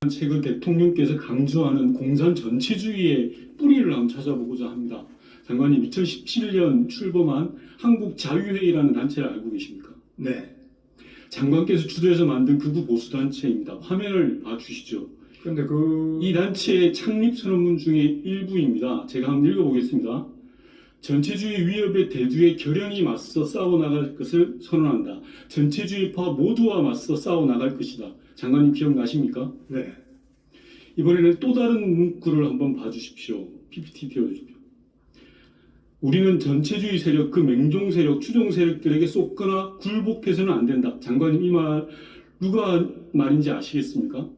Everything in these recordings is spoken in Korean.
최근 대통령께서 강조하는 공산 전체주의의 뿌리를 한번 찾아보고자 합니다. 장관님, 2017년 출범한 한국자유회의라는 단체를 알고 계십니까? 네. 장관께서 주도해서 만든 극우 보수단체입니다. 화면을 봐주시죠. 그런데 이 단체의 창립 선언문 중에 일부입니다. 제가 한번 읽어보겠습니다. 전체주의 위협의 대두에 결연히 맞서 싸워나갈 것을 선언한다. 전체주의파 모두와 맞서 싸워나갈 것이다. 장관님 기억나십니까? 네. 이번에는 또 다른 문구를 한번 봐주십시오. PPT 띄워주십시오. 우리는 전체주의 세력, 그 맹종 세력, 추종 세력들에게 쏟거나 굴복해서는 안 된다. 장관님, 이 말 누가 말인지 아시겠습니까?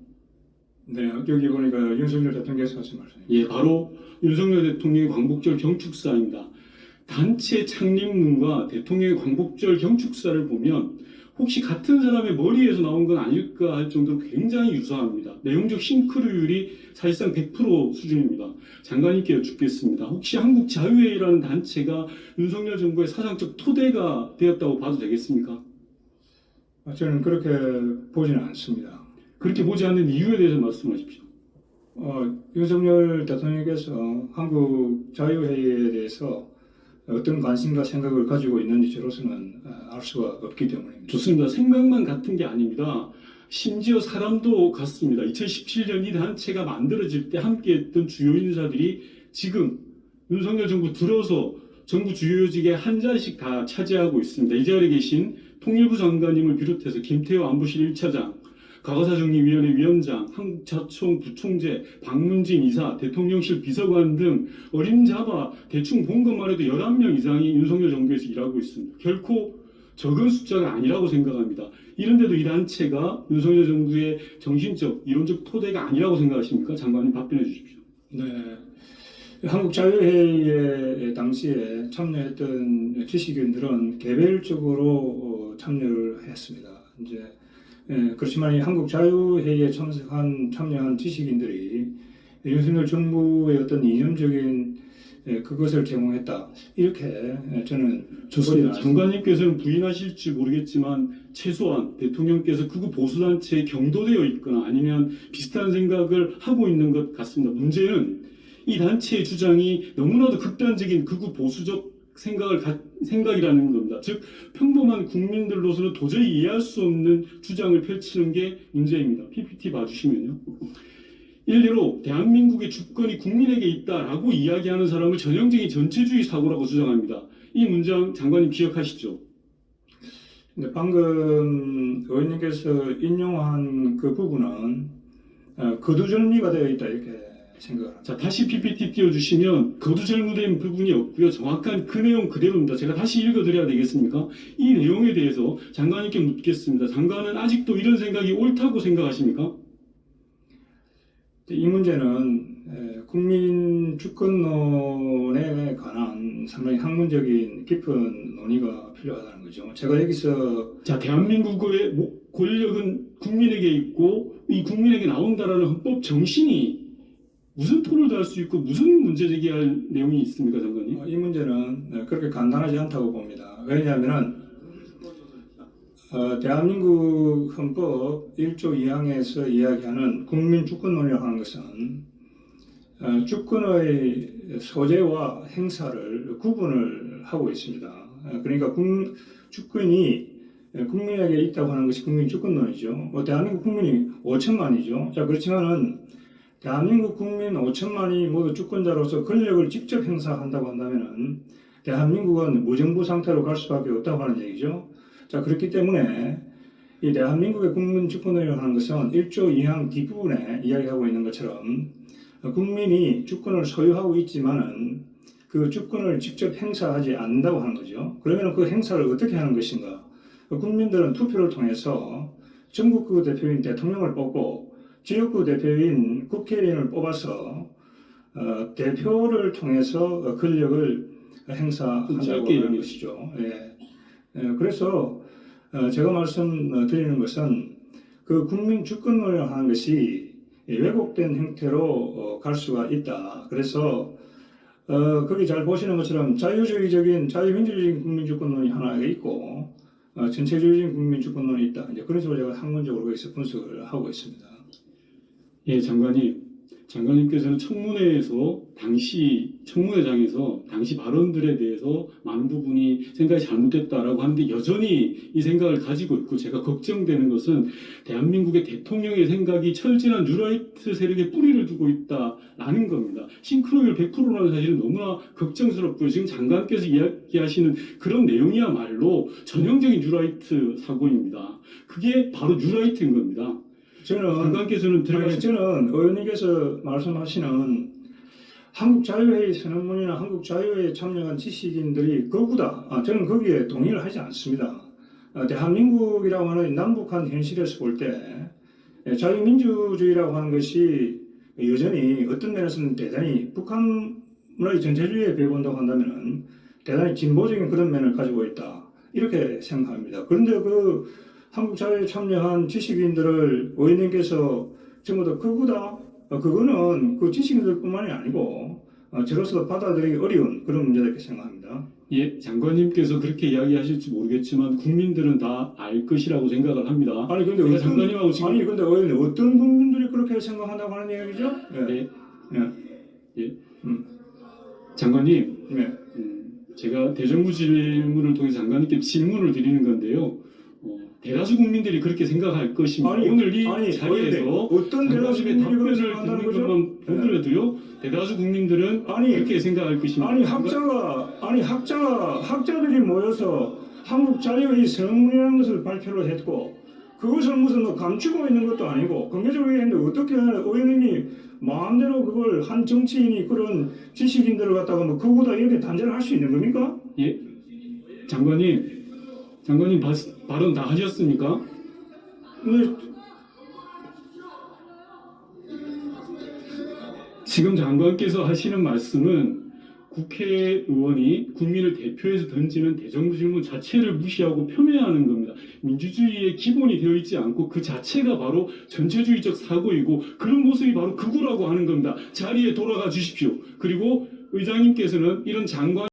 네. 여기 보니까 윤석열 대통령께서 하신 말씀입니다. 예, 바로 윤석열 대통령의 광복절 경축사입니다. 단체 창립문과 대통령의 광복절 경축사를 보면 혹시 같은 사람의 머리에서 나온 건 아닐까 할 정도로 굉장히 유사합니다. 내용적 싱크로율이 사실상 100% 수준입니다. 장관님께 여쭙겠습니다. 혹시 한국자유회의라는 단체가 윤석열 정부의 사상적 토대가 되었다고 봐도 되겠습니까? 저는 그렇게 보지는 않습니다. 그렇게 보지 않는 이유에 대해서 말씀하십시오. 윤석열 대통령께서 한국자유회의에 대해서 어떤 관심과 생각을 가지고 있는지 저로서는 알 수가 없기 때문입니다. 좋습니다. 생각만 같은 게 아닙니다. 심지어 사람도 같습니다. 2017년 이 단체가 만들어질 때 함께했던 주요 인사들이 지금 윤석열 정부 들어서 정부 주요 요직에 한 자리씩 다 차지하고 있습니다. 이 자리에 계신 통일부 장관님을 비롯해서 김태호 안보실 1차장, 과거사정리위원회 위원장, 한국자총 부총재, 박문진 이사, 대통령실 비서관 등 어림잡아 대충 본 것만 해도 11명 이상이 윤석열 정부에서 일하고 있습니다. 결코 적은 숫자가 아니라고 생각합니다. 이런데도 이 단체가 윤석열 정부의 정신적, 이론적 토대가 아니라고 생각하십니까? 장관님 답변해 주십시오. 네. 한국자유회의에 당시에 참여했던 지식인들은 개별적으로 참여를 했습니다. 그렇지만 이 한국자유회의에 참여한 지식인들이 윤석열 정부의 어떤 이념적인 그것을 제공했다. 이렇게 저는 좋습니다. 장관님께서는 부인하실지 모르겠지만 최소한 대통령께서 극우 보수단체에 경도되어 있거나 아니면 비슷한 생각을 하고 있는 것 같습니다. 문제는 이 단체의 주장이 너무나도 극단적인 극우 보수적 생각이라는 겁니다. 즉 평범한 국민들로서는 도저히 이해할 수 없는 주장을 펼치는 게 문제입니다. PPT 봐주시면요. 일례로 대한민국의 주권이 국민에게 있다라고 이야기하는 사람을 전형적인 전체주의 사고라고 주장합니다. 이 문장 장관님 기억하시죠? 근데 방금 의원님께서 인용한 그 부분은 거두절미가 되어 있다 이렇게 생각합니다. 자, 다시 PPT 띄워주시면 거두절미된 부분이 없고요. 정확한 그 내용 그대로입니다. 제가 다시 읽어드려야 되겠습니까? 이 내용에 대해서 장관님께 묻겠습니다. 장관은 아직도 이런 생각이 옳다고 생각하십니까? 이 문제는 국민 주권론에 관한 상당히 학문적인 깊은 논의가 필요하다는 거죠. 제가 여기서 자, 대한민국의 권력은 국민에게 있고 이 국민에게 나온다라는 헌법 정신이 무슨 토를 달 수 있고 무슨 문제 제기할 내용이 있습니까, 장관님? 이 문제는 그렇게 간단하지 않다고 봅니다. 왜냐하면 대한민국 헌법 1조 2항에서 이야기하는 국민 주권론이라고 하는 것은 주권의 소재와 행사를 구분을 하고 있습니다. 그러니까 주권이 국민에게 있다고 하는 것이 국민 주권론이죠. 대한민국 국민이 5천만이죠. 자, 그렇지만은 대한민국 국민 5천만이 모두 주권자로서 권력을 직접 행사한다고 한다면은 대한민국은 무정부 상태로 갈 수밖에 없다고 하는 얘기죠. 자, 그렇기 때문에 이 대한민국의 국민 주권이라고 하는 것은 1조 2항 뒷부분에 이야기하고 있는 것처럼 국민이 주권을 소유하고 있지만은 그 주권을 직접 행사하지 않는다고 하는 거죠. 그러면 그 행사를 어떻게 하는 것인가? 국민들은 투표를 통해서 전국구 대표인 대통령을 뽑고 지역구 대표인 국회의원을 뽑아서 대표를 통해서 권력을 행사한다고 하는 것이죠. 그래서 제가 말씀드리는 것은 그 국민 주권론이라고 하는 것이 왜곡된 형태로 갈 수가 있다. 그래서 거기 잘 보시는 것처럼 자유주의적인 자유민주적인 국민 주권론이 하나 있고 전체주의적인 국민 주권론이 있다. 이제 그런 식으로 제가 학문적으로 거기서 분석을 하고 있습니다. 예, 장관님께서는 청문회에서 청문회장에서 당시 발언들에 대해서 많은 부분이 생각이 잘못됐다라고 하는데 여전히 이 생각을 가지고 있고 제가 걱정되는 것은 대한민국의 대통령의 생각이 철진한 뉴라이트 세력에 뿌리를 두고 있다라는 겁니다. 싱크로율 100%라는 사실은 너무나 걱정스럽고요. 지금 장관께서 이야기하시는 그런 내용이야말로 전형적인 뉴라이트 사고입니다. 그게 바로 뉴라이트인 겁니다. 장관께서는 저는 의원님께서 말씀하시는 한국자유회의 선언문이나 한국자유회의에 참여한 지식인들이 거구다. 저는 거기에 동의를 하지 않습니다. 대한민국이라고 하는 남북한 현실에서 볼 때 자유민주주의라고 하는 것이 여전히 어떤 면에서는 대단히 북한의 전체주의에 비본다고 한다면 대단히 진보적인 그런 면을 가지고 있다. 이렇게 생각합니다. 그런데 그 한국자유에 참여한 지식인들을 의원님께서 전부 다 거구다. 그거는 그 지식인들뿐만이 아니고 저로서 받아들이기 어려운 그런 문제다 이렇게 생각합니다. 예, 장관님께서 그렇게 이야기하실지 모르겠지만 국민들은 다 알 것이라고 생각을 합니다. 아니 근데 근데 의원님 어떤 국민들이 그렇게 생각한다고 하는 이야기죠? 예. 예. 장관님, 네. 제가 대정부 질문을 통해서 장관님께 질문을 드리는 건데요. 대다수 국민들이 그렇게 생각할 것입니다. 오늘 이 자리에서 어떤 대다수 장관님의 국민들이 답변을 생각한다는 듣는 거죠? 것만 보더라도요. 대다수 국민들은 그렇게 생각할 것입니다. 학자들이 모여서 한국 자유의 선언문이라는 것을 발표를 했고 그것을 무슨 감추고 있는 것도 아니고 공개적으로 했는데 어떻게 의원님이 마음대로 그걸 한 정치인이 그런 지식인들을 갖다가 그거보다 이렇게 단죄를 할 수 있는 겁니까? 예, 장관님 발언 다 하셨습니까? 지금 장관께서 하시는 말씀은 국회의원이 국민을 대표해서 던지는 대정부 질문 자체를 무시하고 폄훼하는 겁니다. 민주주의의 기본이 되어 있지 않고 그 자체가 바로 전체주의적 사고이고 그런 모습이 바로 극우라고 하는 겁니다. 자리에 돌아가 주십시오. 그리고 의장님께서는 이런 장관